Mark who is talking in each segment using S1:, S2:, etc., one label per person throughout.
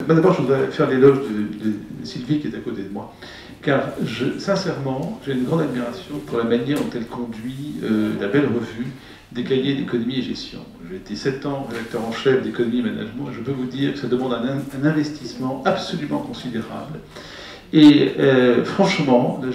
S1: D'abord, je voudrais faire l'éloge de Sylvie qui est à côté de moi, car sincèrement, j'ai une grande admiration pour la manière dont elle conduit la belle revue des cahiers d'économie et gestion. J'ai été 7 ans rédacteur en chef d'économie et management, et je peux vous dire que ça demande un investissement absolument considérable. Et franchement, là,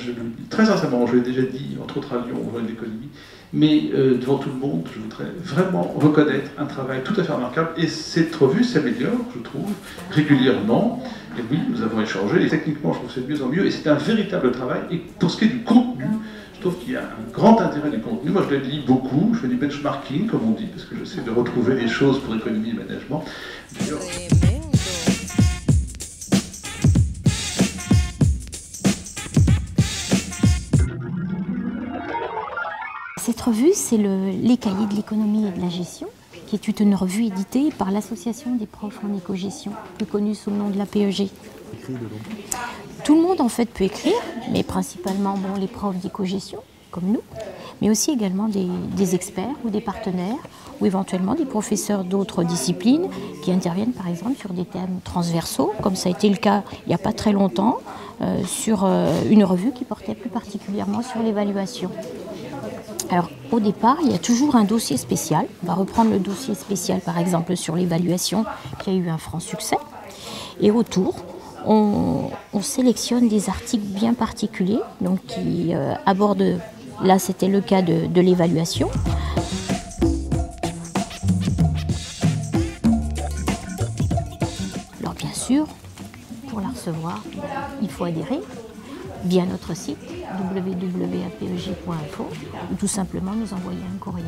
S1: très sincèrement, je l'ai déjà dit, entre autres à Lyon, au Journal d'économie, mais devant tout le monde, je voudrais vraiment reconnaître un travail tout à fait remarquable. Et cette revue s'améliore, je trouve, régulièrement. Et oui, nous avons échangé, et techniquement, je trouve que c'est de mieux en mieux. Et c'est un véritable travail. Et pour ce qui est du contenu, je trouve qu'il y a un grand intérêt du contenu. Moi, je le lis beaucoup, je fais du benchmarking, comme on dit, parce que j'essaie de retrouver des choses pour économie et management.
S2: Cette revue, c'est les cahiers de l'économie et de la gestion, qui est une revue éditée par l'Association des profs en éco-gestion, plus connue sous le nom de la PEG. Tout le monde en fait peut écrire, mais principalement les profs d'éco-gestion, comme nous, mais aussi également des experts ou des partenaires, ou éventuellement des professeurs d'autres disciplines qui interviennent par exemple sur des thèmes transversaux, comme ça a été le cas il n'y a pas très longtemps, sur une revue qui portait plus particulièrement sur l'évaluation. Alors, au départ, il y a toujours un dossier spécial. On va reprendre le dossier spécial, par exemple, sur l'évaluation, qui a eu un franc succès. Et autour, on sélectionne des articles bien particuliers, donc qui abordent, là c'était le cas de l'évaluation. Alors bien sûr, pour la recevoir, il faut adhérer via notre site www.apeg.info ou tout simplement nous envoyer un courrier.